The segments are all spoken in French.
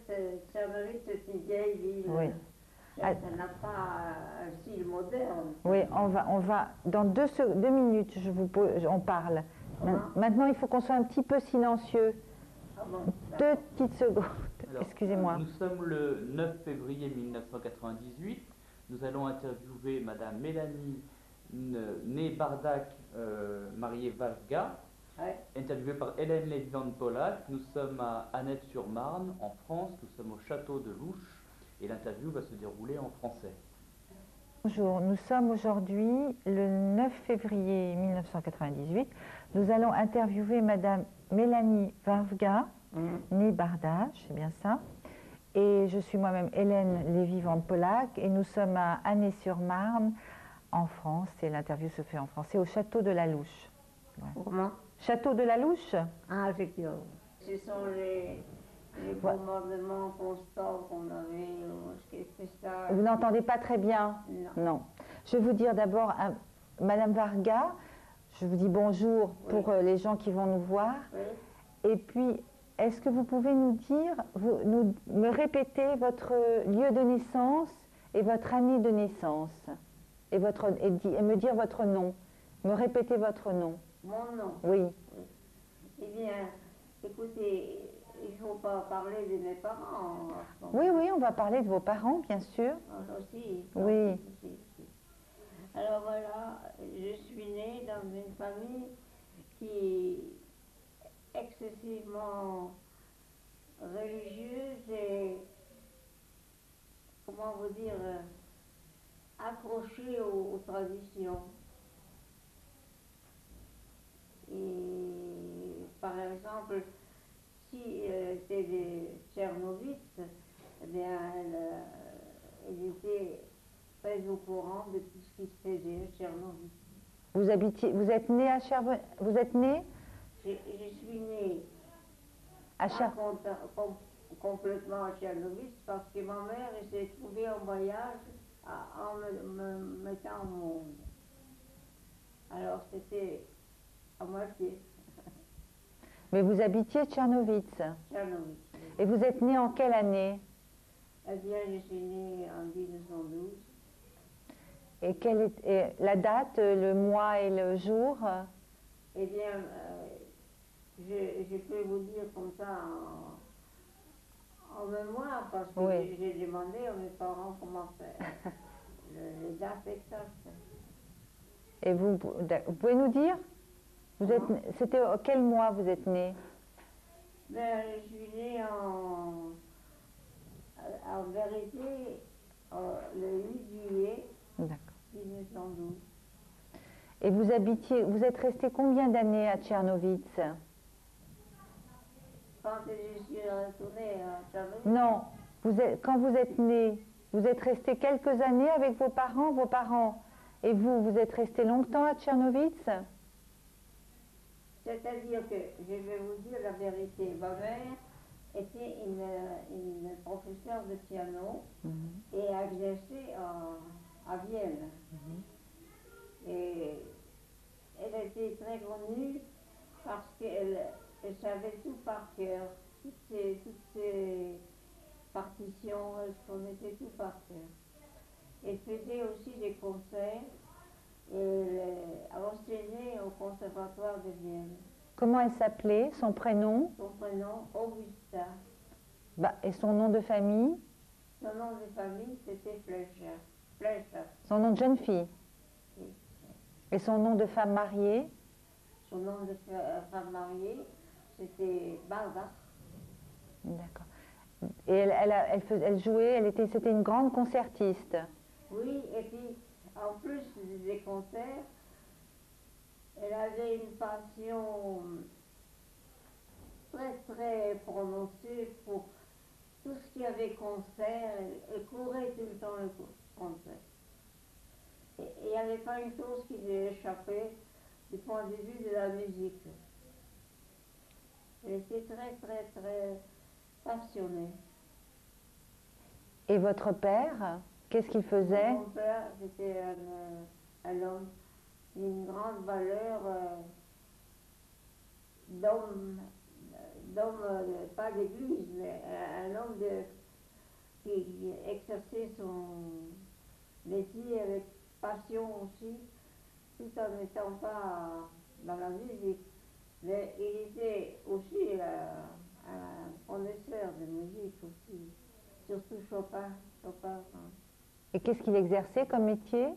fait, Tchernovitz, c'est une vieille ville. Oui. Ça n'a pas un style moderne. Oui, on va dans 2 minutes, on parle. Maintenant, il faut qu'on soit un petit peu silencieux. Ah bon, 2 petites secondes. Excusez-moi. Nous sommes le 9 février 1998. Nous allons interviewer Madame Mélanie née Bardak, mariée Valga, ouais. interviewée par Hélène Lévy-Van-Polack. Nous sommes à Annette-sur-Marne, en France. Nous sommes au château de Louche et l'interview va se dérouler en français. Bonjour, nous sommes aujourd'hui le 9 février 1998. Nous allons interviewer Madame Mélanie Varga, née Barda, c'est bien ça. Et je suis moi-même Hélène Lévy-Van-Polack et nous sommes à Année-sur-Marne, en France. Et l'interview se fait en français au château de la Louche. Ouais. Comment? Château de la Louche? Ah, effectivement. Ce sont les bombardements constants qu'on avait. Qu'est-ce que ça? Vous n'entendez pas très bien? Non. Je vais vous dire d'abord, Madame Varga, je vous dis bonjour pour les gens qui vont nous voir. Oui. Et puis, est-ce que vous pouvez nous dire, me répéter votre lieu de naissance et votre année de naissance et me dire votre nom? Me répéter votre nom. Mon nom? Oui. Eh bien, écoutez, il ne faut pas parler de mes parents. Oui, on va parler de vos parents, bien sûr. Aussi. Oui. Aussi. Alors voilà, je suis née dans une famille qui est excessivement religieuse et, comment vous dire, accrochée aux traditions. Et par exemple, si c'était des Tchernovitz, eh bien, elle était très au courant de tout ce qui se faisait à Tchernovitz. Vous êtes né à Cherbourg? Vous êtes né? Je suis née à Cherbourg. Complètement à Tchernovitz parce que ma mère s'est trouvée en voyage en me mettant au monde. Alors c'était à moitié. Mais vous habitiez Tchernovitz. Tchernovitz. Et vous êtes né en quelle année? Eh bien, je suis née en 1912. Et quelle est la date, le mois et le jour? Eh bien, je peux vous dire comme ça en mémoire, parce que j'ai demandé à mes parents comment faire les dates exactes. Et vous pouvez nous dire? C'était quel mois vous êtes né? Ben, je suis née en vérité le 8 juillet 1912. Et vous êtes resté combien d'années à Tchernovitz? Quand je suis retournée à Tchernovitz? Non, quand vous êtes né, vous êtes resté quelques années avec vos parents, et vous êtes resté longtemps à Tchernovitz? C'est-à-dire que, je vais vous dire la vérité, ma mère était une professeure de piano et exerçait à Vienne. Et elle était très connue parce qu'elle savait tout par cœur, toutes ces partitions, elle connaissait tout par cœur. Elle faisait aussi des concerts. Elle a enseigné au conservatoire de Vienne. Comment elle s'appelait? Son prénom? Son prénom, Augusta. Et son nom de famille? Son nom de famille, c'était Fleischer. Son nom de jeune fille? Oui. Et son nom de femme mariée? Son nom de femme mariée, c'était Barbara. D'accord. Et elle jouait, c'était une grande concertiste? Oui, et puis en plus des concerts, elle avait une passion très très prononcée pour tout ce qui avait concert. Elle courait tout le temps le concert. Et il n'y avait pas une chose qui lui échappait du point de vue de la musique. Elle était très très très passionnée. Et votre père, qu'est-ce qu'il faisait? Mon père, c'était un homme d'une grande valeur d'homme d'homme, pas d'église, mais un homme qui exerçait son métier avec passion aussi, tout en n'étant pas dans la musique. Mais il était aussi un connaisseur de musique aussi, surtout Chopin. Hein. Et qu'est-ce qu'il exerçait comme métier?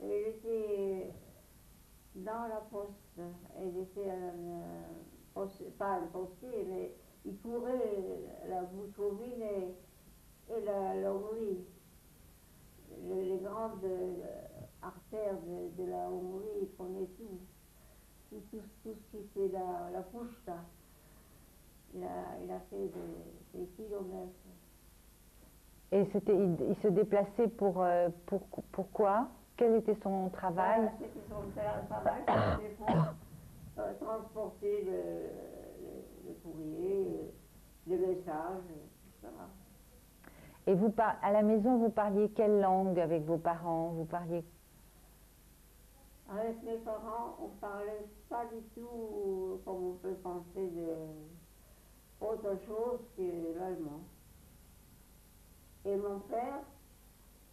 Il était dans la poste, il était pas un postier, mais il courait la bouche-ovine et la Hongrie. Les grandes artères de la Hongrie, il prenait tout ce qui était la Pushta. Il a fait des kilomètres. Et il se déplaçait pourquoi? Quel était son travail? C'était son travail, c'était pour transporter le courrier, les messages, etc. Et à la maison, vous parliez quelle langue avec vos parents? Vous parliez... Avec mes parents, on ne parlait pas du tout, comme on peut penser, autre chose que l'allemand. Et mon père,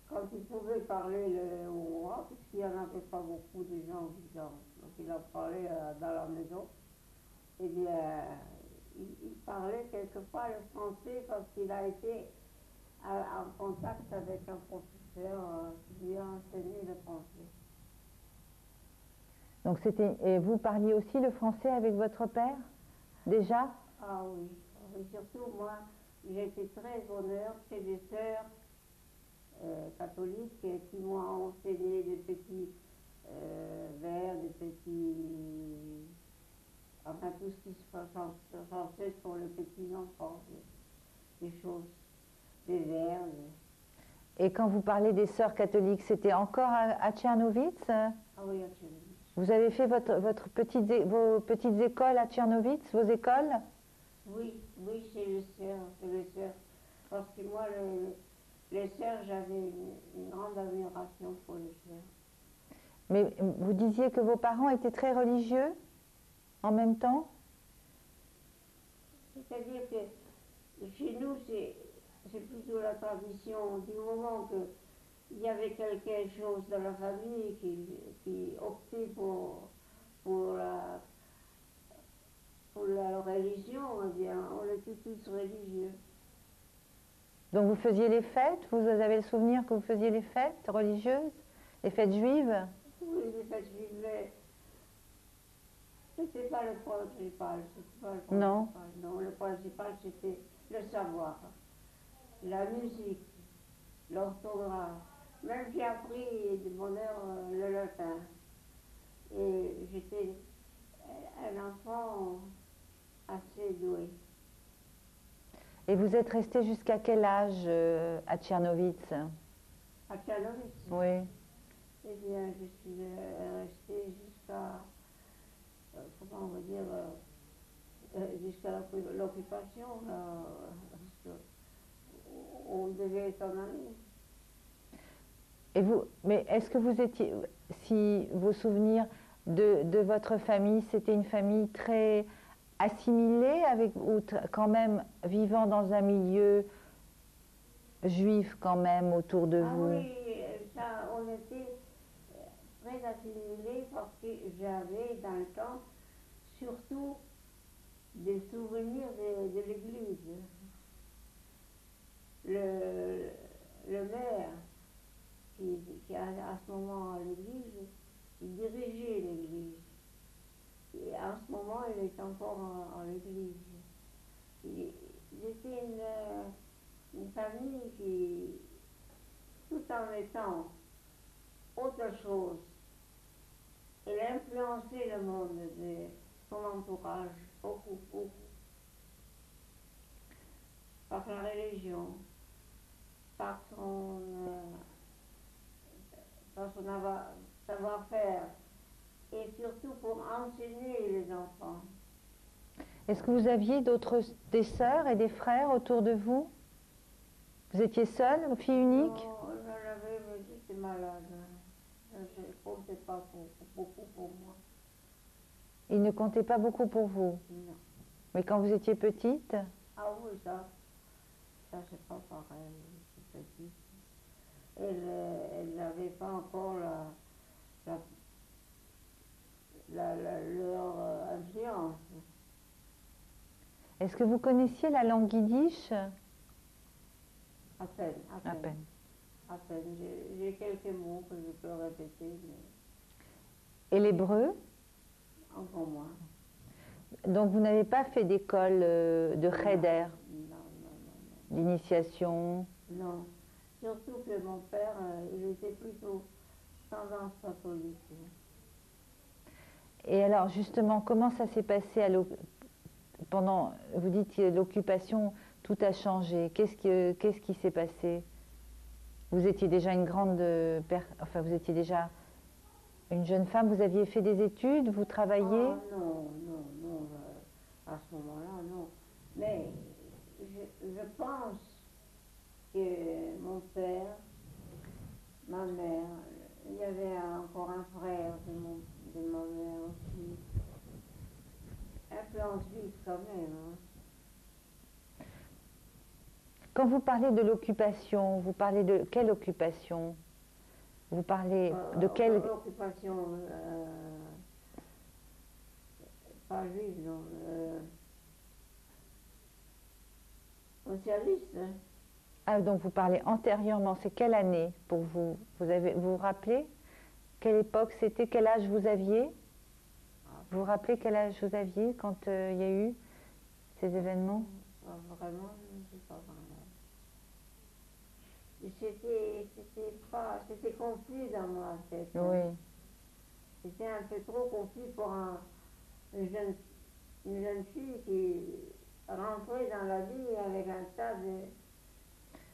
quand il pouvait parler le hongrois, puisqu'il n'y en avait pas beaucoup de gens vivants, donc il en parlait dans la maison, eh bien, il parlait quelquefois le français parce qu'il a été en contact avec un professeur qui lui a enseigné le français. Donc et vous parliez aussi le français avec votre père, déjà? Ah oui, surtout moi, j'ai été très honneur chez des sœurs catholiques qui m'ont enseigné des petits vers, des petits... Enfin, tout ce qui se censé pour les petits enfants, des choses, des vers. Et quand vous parlez des sœurs catholiques, c'était encore à Tchernovitz? Ah oui, à Tchernovitz. Vous avez fait vos petites écoles à Tchernovitz, vos écoles? Oui, chez les sœurs. Parce que moi, les sœurs, j'avais une grande admiration pour les sœurs. Mais vous disiez que vos parents étaient très religieux en même temps? C'est-à-dire que chez nous, c'est plutôt la tradition du moment qu'il y avait quelque chose dans la famille qui optait pour la religion, eh bien, on était tous religieux. Donc vous faisiez les fêtes? Vous avez le souvenir que vous faisiez les fêtes religieuses? Les fêtes juives? Oui, les fêtes juives, mais c'était pas le principal. Non. Non, le principal, c'était le savoir, la musique, l'orthographe. Même j'ai appris de bonne heure le latin. Et j'étais un enfant assez doué. Et vous êtes resté jusqu'à quel âge à Tchernovitz? À Tchernovitz? Oui. Eh bien, je suis restée jusqu'à, comment on va dire, jusqu'à l'occupation, parce qu'on devait s'en aller. Et mais est-ce que vous étiez, si vos souvenirs de votre famille, c'était une famille très assimilée, ou quand même vivant dans un milieu juif quand même autour de vous? Oui, ça, on était très assimilés parce que j'avais dans le temps surtout des souvenirs de l'église. Le maire qui à ce moment à l'église, il dirigeait l'église. Et en ce moment, il est encore en l'église. C'était une famille qui, tout en étant autre chose, elle a influencé le monde de son entourage, beaucoup. Par la religion, par son savoir-faire, et surtout pour enseigner les enfants. Est-ce que vous aviez des sœurs et des frères autour de vous? Vous étiez seule, fille unique? Non, j'en avais, mais j'étais malade. Je ne comptais pas beaucoup pour moi. Il ne comptait pas beaucoup pour vous? Non. Oui, quand vous étiez petite? Ah oui, ça c'est pas pareil, c'est petit. Elle n'avait pas encore la, leur influence. Est-ce que vous connaissiez la langue yiddish? À peine, à À peine. peine. À peine. J'ai quelques mots que je peux répéter, mais Et l'hébreu? encore moins. Donc vous n'avez pas fait d'école de cheder, Non, d'initiation? non. Surtout que mon père, il était plutôt tendance catholique. Et alors justement, comment ça s'est passé pendant, vous dites que l'occupation, tout a changé. Qu'est-ce qui s'est passé? Vous étiez déjà une grande, enfin vous étiez déjà une jeune femme, vous aviez fait des études, vous travailliez? Ah non, à ce moment-là, non. Mais je pense que mon père, ma mère, il y avait encore un frère de ma mère aussi. Influence vive quand même. Hein. Quand vous parlez de l'occupation, vous parlez de quelle occupation? Vous parlez de quelle... Occupation, pas juive, non. Socialiste. Hein. Ah, donc vous parlez antérieurement, c'est quelle année pour vous? Vous vous rappelez quelle époque c'était? Quel âge vous aviez? Vous vous rappelez quel âge vous aviez quand il y a eu ces événements? Vraiment, je ne sais pas vraiment. C'était confus dans ma tête. Hein. Oui. C'était un peu trop confus pour une jeune fille qui rentrait dans la vie avec un tas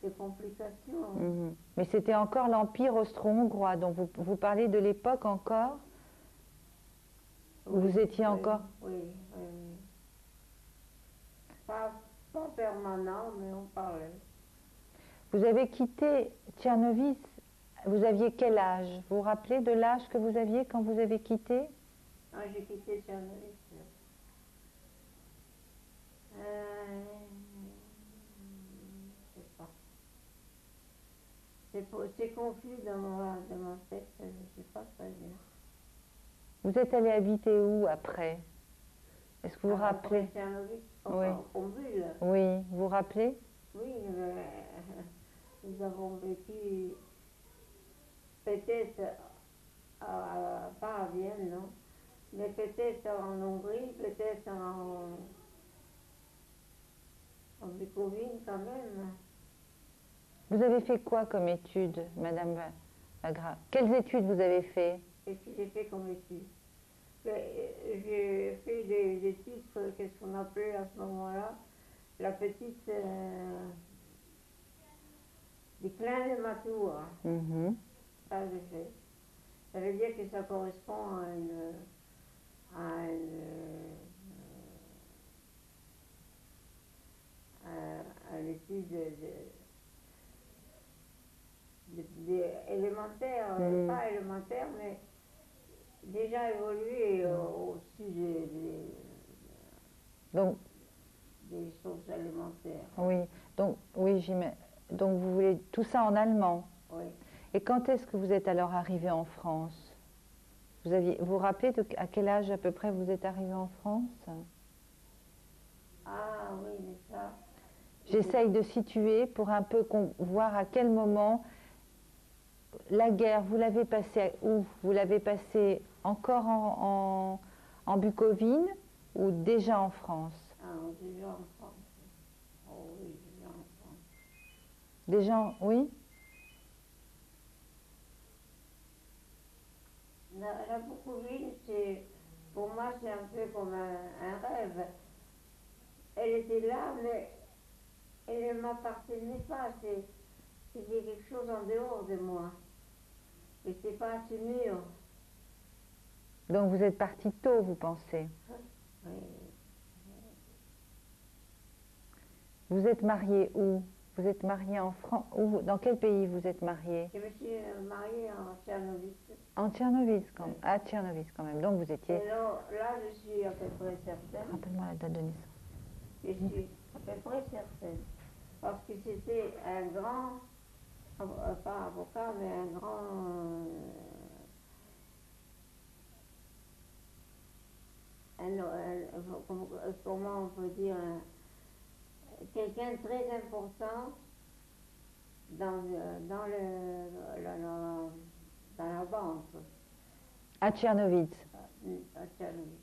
de complications. Mhm. Mais c'était encore l'Empire austro-hongrois, donc vous parlez de l'époque encore où vous étiez encore... Oui. Pas permanent, mais on parlait. Vous avez quitté Tchernobyl, vous aviez quel âge? Vous vous rappelez de l'âge que vous aviez quand vous avez quitté? Ah, j'ai quitté Tchernobyl. Je sais pas. C'est confus dans ma tête, je ne sais pas très bien. Vous êtes allé habiter où après? Est-ce que vous vous rappelez? Après Tchernobyl, Oui. en bulle. Oui, vous vous rappelez? Oui, nous avons vécu peut-être, pas à Vienne, non, mais peut-être en Hongrie, peut-être en Bucovine quand même. Vous avez fait quoi comme études, Madame Vagra? Quelles études vous avez fait? Qu'est-ce que j'ai fait comme études? J'ai fait des titres, qu'est-ce qu'on appelait à ce moment-là, la petite déclin de Matour. Mhm. Ça, j'ai fait. Ça veut dire que ça correspond à l'étude élémentaire, pas élémentaire, mais déjà évolué au-dessus Donc, des choses élémentaires. oui, donc, oui, donc vous voulez tout ça en allemand? Oui. Et quand est-ce que vous êtes alors arrivé en France? Vous vous rappelez à quel âge à peu près vous êtes arrivé en France? Ah oui, mais ça... J'essaye de situer pour un peu voir à quel moment la guerre, vous l'avez passée où? Vous l'avez passée encore en Bucovine ou déjà en France? Ah, déjà en France. Oh oui, déjà en France. Déjà, oui? La Bucovine, pour moi, c'est un peu comme un rêve. Elle était là, mais elle ne m'appartenait pas. C'était quelque chose en dehors de moi. Et c'était pas assez mûr. Donc vous êtes parti tôt, vous pensez? Oui. Vous êtes marié où? Vous êtes marié en France? Dans quel pays vous êtes marié? Je me suis mariée en Tchernobyl. En Tchernobyl, quand même. À Tchernobyl, quand même. Donc vous étiez... Et là, je suis à peu près certaine. Rappelle-moi la date de naissance. Je suis à peu près certaine. Parce que c'était un grand, pas avocat, mais un grand, comment on peut dire, quelqu'un de très important dans la banque. À Tchernovitz. À Tchernovitz.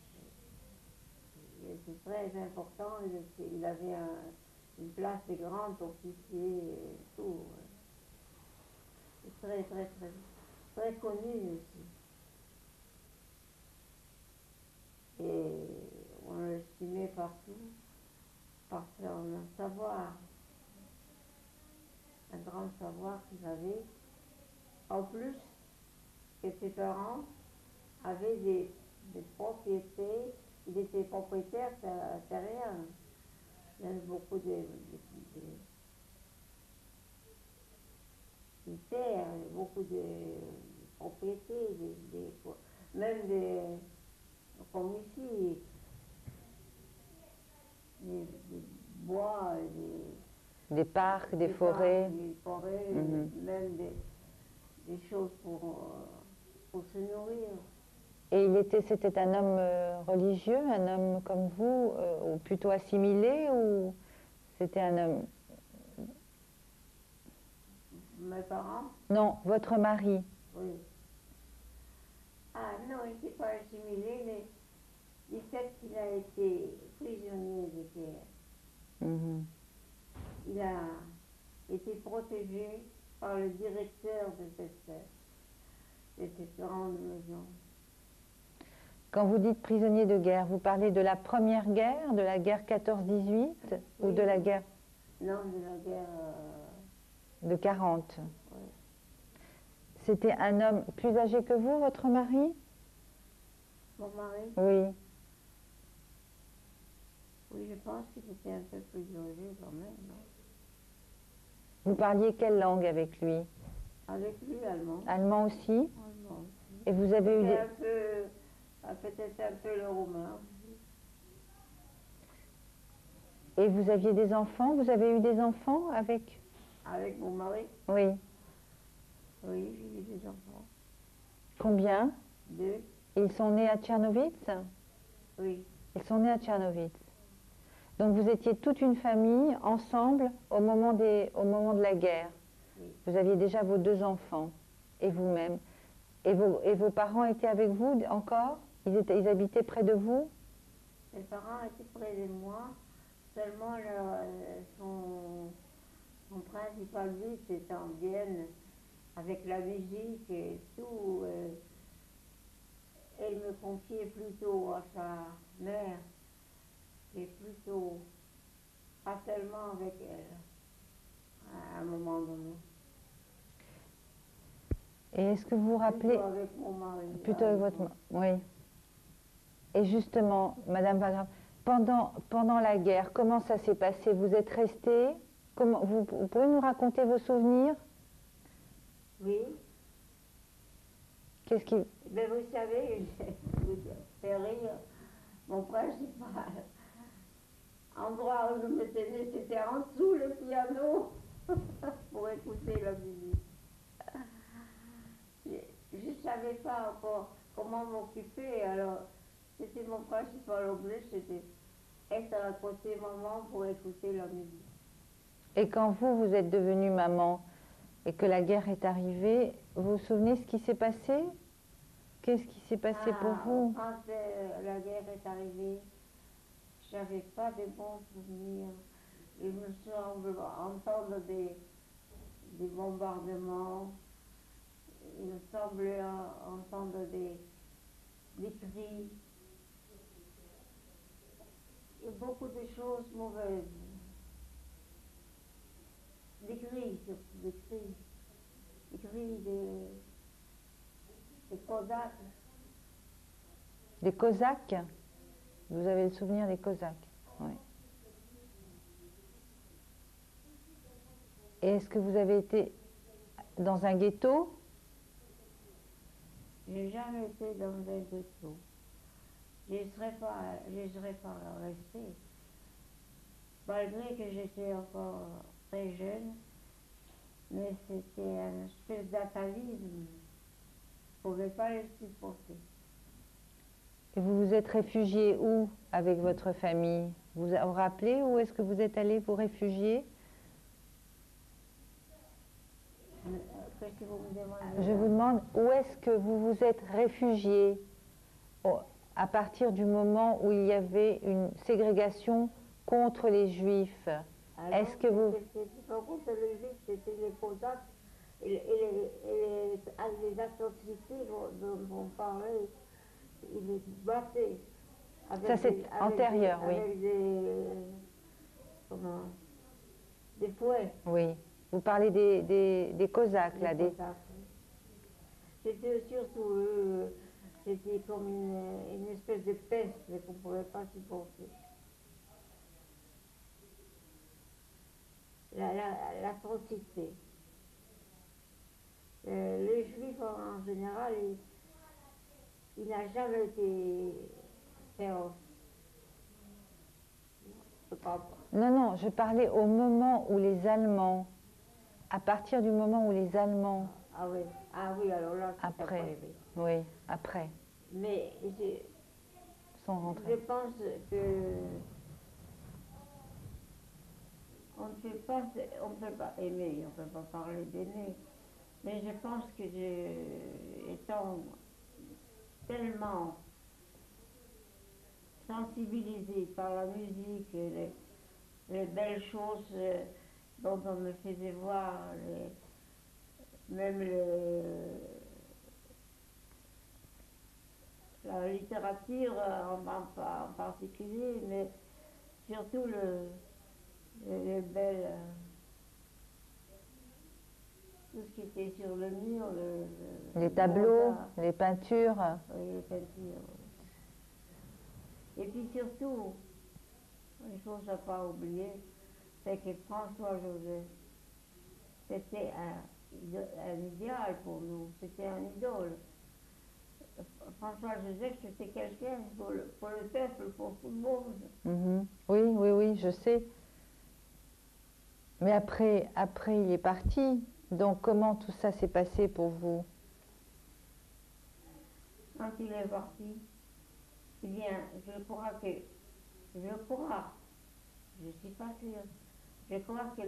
Il était très important, il avait une place de grand officier et tout. Très, très, très, très connu aussi. Et on l'estimait partout, par son savoir, un grand savoir qu'il avait. En plus, que ses parents avaient des propriétés, il était propriétaire terrien. Il y avait beaucoup de terres, beaucoup de propriétés, même comme ici, des bois, des parcs, des forêts. Des forêts, même des choses pour se nourrir. Et c'était un homme religieux, un homme comme vous, ou plutôt assimilé, ou c'était un homme... Mes parents? Non, votre mari. Oui. Ah non, il n'était pas assimilé, mais du fait qu'il a été prisonnier de guerre, il a été protégé par le directeur de cette grande maison. Quand vous dites prisonnier de guerre, vous parlez de la première guerre, de la guerre 14-18, ou de la guerre... Non, de la guerre... De 40. Oui. C'était un homme plus âgé que vous, votre mari? Mon mari? Oui. Oui, je pense qu'il était un peu plus âgé quand même. Non? Vous parliez quelle langue avec lui? Avec lui, allemand. Allemand aussi? Allemand aussi. Et vous avez eu des... peut-être un peu le roumain. Et vous aviez des enfants? Vous avez eu des enfants avec... Avec mon mari? Oui. Oui, j'ai eu des enfants. Combien? 2. Ils sont nés à Tchernovitz? Oui. Ils sont nés à Tchernovitz. Donc vous étiez toute une famille ensemble au moment de la guerre. Oui. Vous aviez déjà vos 2 enfants et vous-même. Et vos parents étaient avec vous encore? Ils habitaient près de vous? Mes parents étaient près de moi. Seulement son principal but était en Vienne avec la musique et tout. Elle me confiait plutôt à sa mère et plutôt pas tellement avec elle à un moment donné. Et est-ce que vous vous rappelez... Plutôt avec mon mari. Plutôt avec votre mari, oui. Et justement, Madame Wagram, pendant la guerre, comment ça s'est passé? Vous êtes restée? Vous pouvez nous raconter vos souvenirs? Oui. Qu'est-ce qui... Mais vous savez, je vous fais rire, mon principal endroit où je me tenais, c'était en dessous le piano pour écouter la musique. Je ne savais pas encore comment m'occuper, alors c'était mon principal objet, c'était être à côté de maman pour écouter la musique. Et quand vous êtes devenue maman et que la guerre est arrivée, vous vous souvenez ce qui s'est passé? Qu'est-ce qui s'est passé pour vous? Quand la guerre est arrivée, je n'avais pas de bons souvenirs. Il me semble entendre des bombardements. Il me semblait entendre des cris. Et beaucoup de choses mauvaises. Des cris, surtout des cris. Des cris des Cosaques. Des Cosaques? Vous avez le souvenir des Cosaques? Oui. Et est-ce que vous avez été dans un ghetto? Je n'ai jamais été dans un ghetto. Je ne serais pas restée. malgré que j'étais encore très jeune, mais c'était un espèce d'atavisme. Je ne pouvais pas le supporter. Et vous vous êtes réfugié où avec votre famille? Vous vous rappelez où est-ce que vous êtes allé vous réfugier? Qu'est-ce que vous me demandez? Je vous demande où est-ce que vous vous êtes réfugié à partir du moment où il y avait une ségrégation contre les Juifs. Est-ce que vous... C'était pas contre les Juifs, c'était les Cosaques et les atrocités dont on parlait. Ils les battaient. Ça c'est antérieur, oui. Avec des fouets. Oui. Vous parlez des Cosaques, là. Cosaques. C'était surtout c'était comme une espèce de peste qu'on ne pouvait pas supporter. L'atrocité. Les Juifs en général, il n'a jamais été féroce. Non, non, je parlais au moment où les Allemands, à partir du moment où les Allemands... Ah oui, alors là, c'est après, oui, après. Mais sont rentrés. je pense que on ne peut pas aimer, on ne peut pas parler d'aimer, mais je pense que étant tellement sensibilisée par la musique et les belles choses dont on me faisait voir, même la littérature en particulier, mais surtout les belles, tout ce qui était sur le mur, les tableaux, les peintures. Oui, les peintures. Et puis surtout, une chose à ne pas oublier, c'est que François-Joseph, c'était un idéal pour nous, c'était un idole. François-Joseph, c'était quelqu'un pour le peuple, pour tout le monde. Oui, oui, oui, je sais. Mais après, il est parti. Donc, comment tout ça s'est passé pour vous? Quand il est parti, eh bien, je ne suis pas sûre, je crois que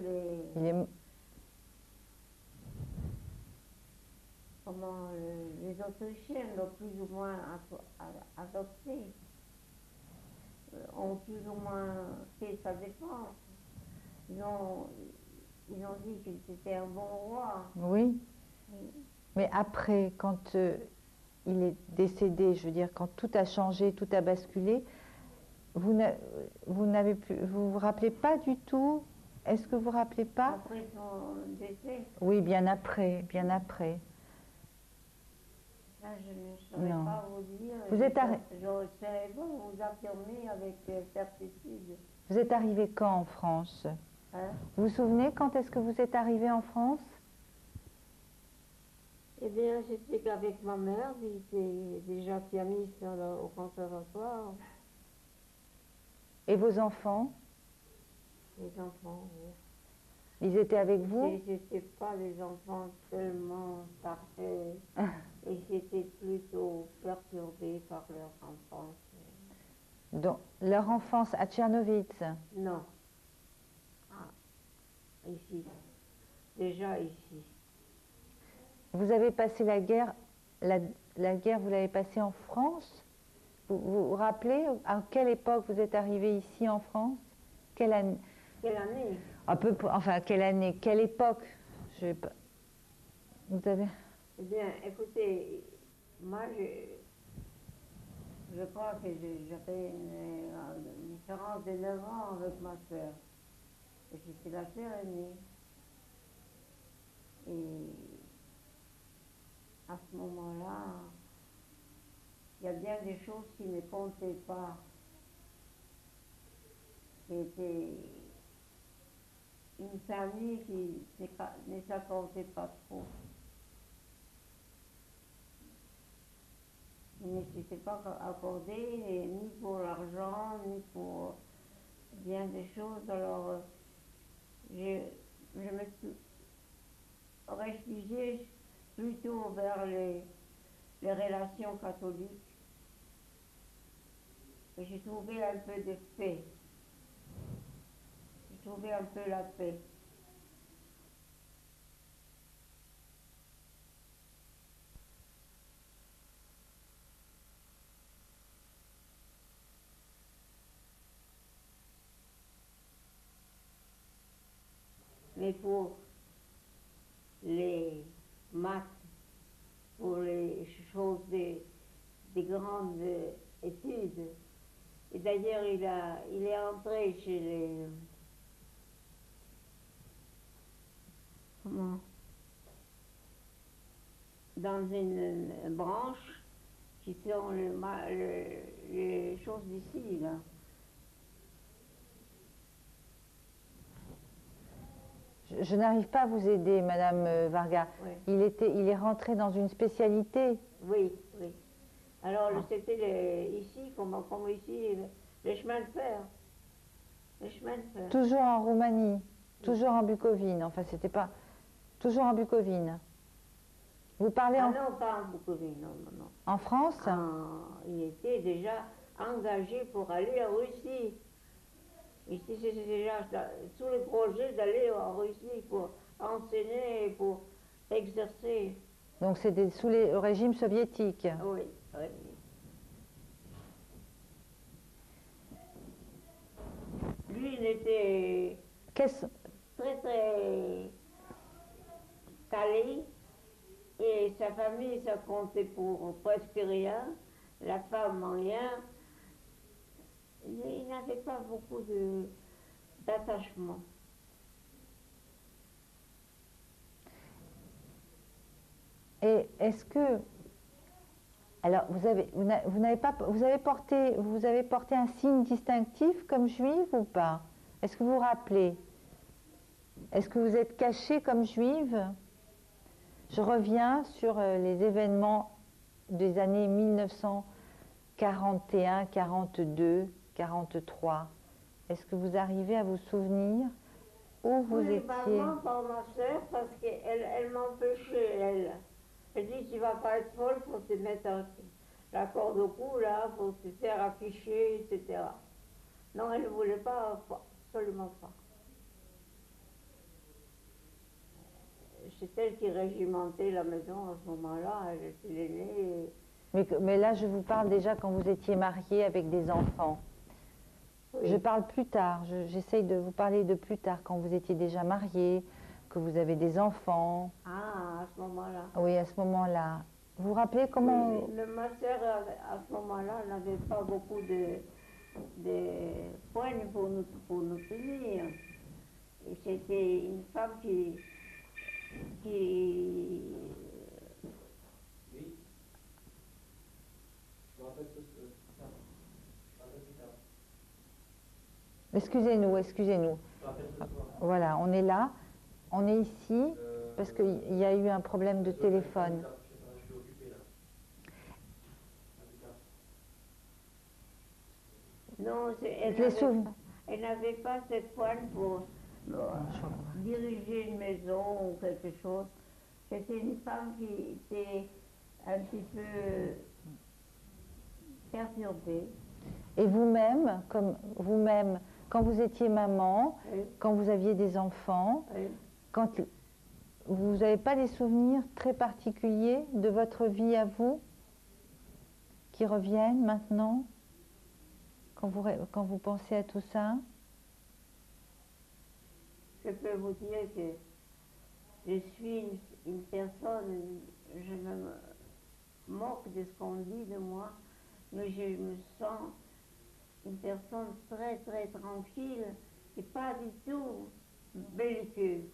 les Autrichiens l'ont plus ou moins adopté, ont plus ou moins fait sa défense. Ils ont dit qu'il était un bon roi. Oui. Mais après, quand il est décédé, je veux dire, quand tout a changé, tout a basculé, vous vous rappelez pas du tout? Est-ce que vous vous rappelez pas? Après son décès? Oui, bien après, bien après. Là, je ne saurais pas vous dire. Je ne saurais pas vous affirmer avec certitude. Vous êtes arrivé quand en France? Hein? Vous vous souvenez quand est-ce que vous êtes arrivé en France? Eh bien, j'étais qu'avec ma mère, qui était déjà pianiste au conservatoire. Et vos enfants? Les enfants, oui. Ils étaient avec vous? C'était pas des enfants tellement parfaits. Et j'étais plutôt perturbée par leur enfance. Donc, leur enfance à Tchernovitz? Non. Ici. Déjà ici. Vous avez passé la guerre, la guerre, vous l'avez passée en France? Vous vous rappelez à quelle époque vous êtes arrivé ici en France? Quelle année? Quelle année? Enfin, quelle année? Quelle époque? Je sais pas. Vous avez... Eh bien, écoutez, moi, je crois que j'avais une différence de 9 ans avec ma soeur. Et j'étais la sœur aînée. Et à ce moment-là, il y a bien des choses qui ne comptaient pas. C'était une famille qui ne s'accordait pas trop. Il ne s'était pas accordé ni pour l'argent, ni pour bien des choses. Alors, je me suis réfugiée plutôt vers les relations catholiques. Et j'ai trouvé un peu de paix. J'ai trouvé un peu la paix. Mais pour les maths, pour les choses des grandes études, et d'ailleurs il est entré chez les... Comment? Dans une branche qui sont les choses d'ici, là. Je n'arrive pas à vous aider, Madame Varga. Oui. Il est rentré dans une spécialité. Oui, oui. Alors, c'était ici, comme ici, les chemins de fer. Les chemins de fer. Toujours en Roumanie, toujours en Bucovine. Enfin, c'était pas... Toujours en Bucovine. Vous parlez Ah non, pas en Bucovine, non, non, non. en France? Il était déjà engagé pour aller en Russie. Ici, c'était déjà sous le projet d'aller en Russie pour enseigner, pour exercer. Donc c'était sous le régime soviétique. Oui, oui. Lui, il était très, très calé. Et sa famille, ça comptait pour presque rien. La femme, rien. Il n'avait pas beaucoup d'attachement. Et est-ce que... Alors, vous avez porté un signe distinctif comme juive ou pas? Est-ce que vous vous rappelez? Est-ce que vous êtes cachée comme juive? Je reviens sur les événements des années 1941, 42, 43. Est-ce que vous arrivez à vous souvenir où vous étiez? Par ma soeur, parce qu'elle m'empêchait, elle. Elle dit, tu vas pas être folle, faut te mettre la corde au cou, là, faut te faire afficher, etc. Non, elle ne voulait pas, absolument pas. C'est elle qui régimentait la maison à ce moment-là, elle était l'aînée. Mais là, je vous parle déjà quand vous étiez mariée avec des enfants. Oui. Je parle plus tard, j'essaye de vous parler de plus tard, quand vous étiez déjà mariée, que vous avez des enfants. Ah, à ce moment-là. Oui, à ce moment-là. Vous vous rappelez comment... Oui, ma soeur, à ce moment-là, n'avait pas beaucoup de poignes pour nous tenir. Et c'était une femme qui... Oui. Je me rappelle plus tard. Excusez-nous, excusez-nous. Voilà, on est là, on est ici, parce qu'il y a eu un problème de téléphone. Non, elle n'avait pas cette poigne pour diriger une maison ou quelque chose. C'était une femme qui était un petit peu perturbée. Et vous-même, quand vous étiez maman, Oui. quand vous aviez des enfants, Oui. quand vous n'avez pas des souvenirs très particuliers de votre vie à vous qui reviennent maintenant, quand vous pensez à tout ça? Je peux vous dire que je suis une personne, je me moque de ce qu'on dit de moi, mais je me sens une personne très très tranquille et pas du tout belliqueuse.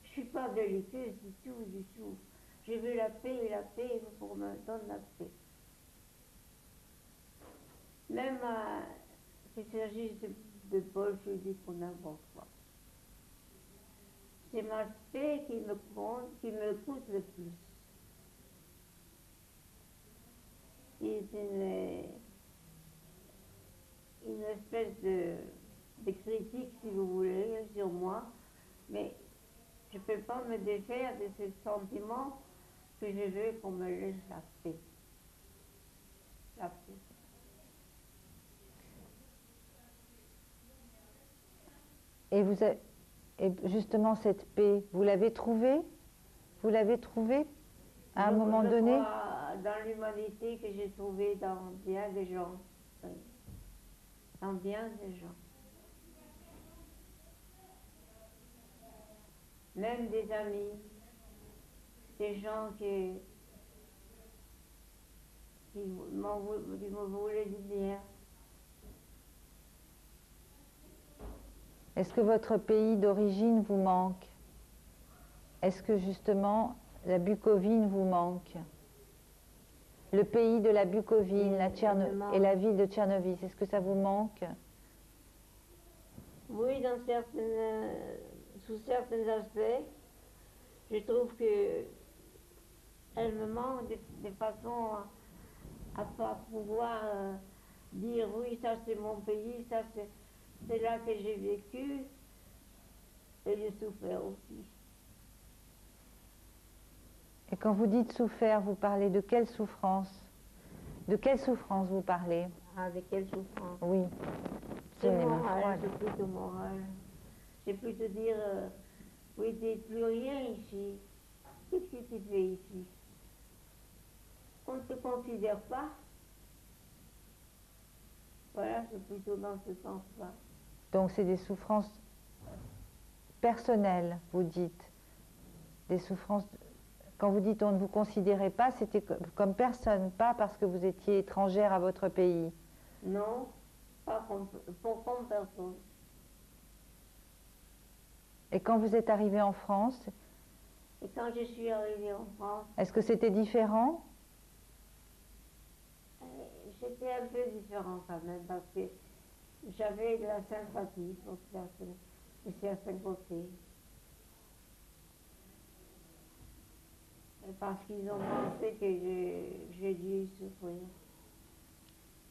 Je ne suis pas belliqueuse du tout, du tout. Je veux la paix et la paix pour me donner la paix. Même s'il s'agit de bolcheviques ou n'importe quoi. C'est ma paix qui me compte, qui me coûte le plus. C'est une espèce de critique, si vous voulez, sur moi, mais je ne peux pas me défaire de ce sentiment que je veux qu'on me laisse la paix. La paix. Et justement, cette paix, vous l'avez trouvée? Vous l'avez trouvée à un moment donné? Je crois dans l'humanité que j'ai trouvée dans bien des gens. Dans bien des gens. Même des amis, des gens qui me voulaient du bien. Est-ce que votre pays d'origine vous manque? Est-ce que justement la Bucovine vous manque? Le pays de la Bucovine, et la ville de Tchernobyl, est-ce que ça vous manque? Oui, sous certains aspects, je trouve que elle me manque de façon à pas pouvoir dire oui, ça c'est mon pays, ça c'est là que j'ai vécu et j'ai souffert aussi. Et quand vous dites souffert, vous parlez de quelle souffrance? De quelle souffrance vous parlez? Ah, de quelle souffrance? Oui. C'est moral, c'est plutôt moral. C'est plutôt dire, oui, tu n'es plus rien ici. Qu'est-ce que tu fais ici? On ne te considère pas. Voilà, c'est plutôt dans ce sens-là. Donc c'est des souffrances personnelles, vous dites. Des souffrances... Quand vous dites on ne vous considérait pas, c'était comme personne, pas parce que vous étiez étrangère à votre pays. Non, pas comme personne. Et quand vous êtes arrivé en France? Et quand je suis arrivée en France... Est-ce que c'était différent? C'était un peu différent quand même, parce que j'avais de la sympathie pour certains côtés. Parce qu'ils ont pensé que j'ai dû souffrir.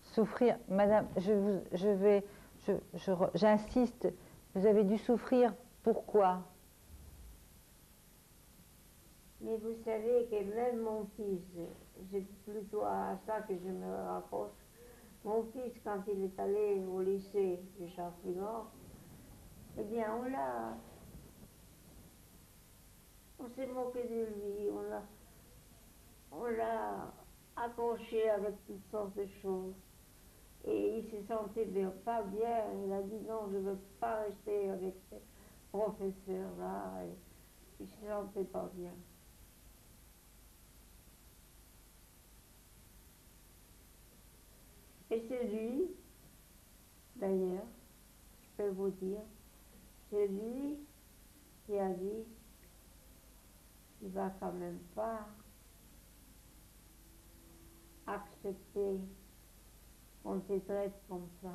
Souffrir, madame, j'insiste, vous avez dû souffrir, pourquoi? Mais vous savez que même mon fils, c'est plutôt à ça que je me rapproche, mon fils, quand il est allé au lycée de Charles-Fumant, eh bien, on s'est moqué de lui, on l'a accroché avec toutes sortes de choses. Et il se sentait pas bien, il a dit non, je ne veux pas rester avec ce professeur-là. Il ne se sentait pas bien. Et c'est lui, d'ailleurs, je peux vous dire, c'est lui qui a dit, il ne va quand même pas accepter qu'on te traite comme ça.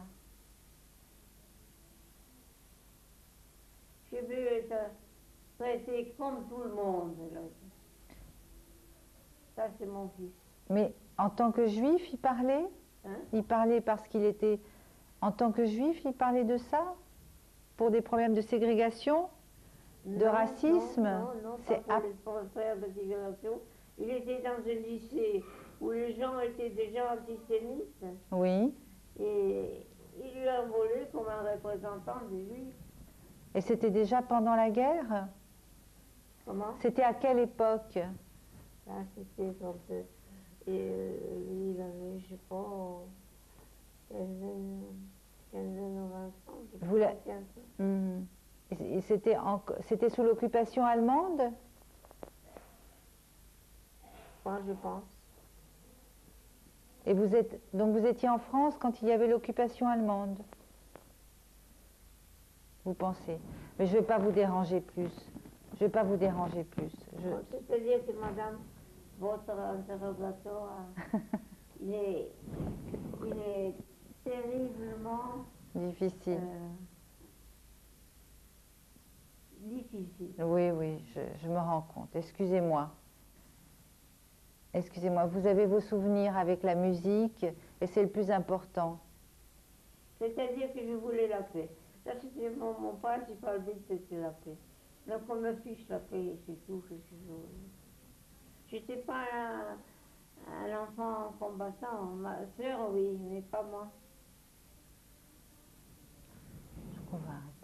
Je veux être traité comme tout le monde. Là. Ça, c'est mon fils. Mais en tant que juif, il parlait? Hein? Il parlait parce qu'il était... En tant que juif, il parlait de ça? Pour des problèmes de ségrégation? De racisme? Non, pas pour les problèmes de ségrégation. Il était dans un lycée où les gens étaient déjà antisémites. Oui. Et il lui a volé comme un représentant de lui. Et c'était déjà pendant la guerre? Comment? C'était à quelle époque? Là, c'était quand lui, il avait, je sais pas, 15 ou 20 ans. Vous Et c'était sous l'occupation allemande? Moi, je pense. Et donc vous étiez en France quand il y avait l'occupation allemande? Vous pensez? Mais je ne vais pas vous déranger plus. Je ne vais pas vous déranger plus. C'est-à-dire que madame, votre interrogatoire, il est terriblement difficile. Difficile. Oui, oui, je me rends compte. Excusez-moi. Excusez-moi, vous avez vos souvenirs avec la musique et c'est le plus important. C'est-à-dire que je voulais la paix. Ça, c'était mon principal but, c'était la paix. Donc on me fiche la paix, c'est tout. Je n'étais pas un enfant combattant. Ma sœur, oui, mais pas moi. Je crois qu'on va arrêter.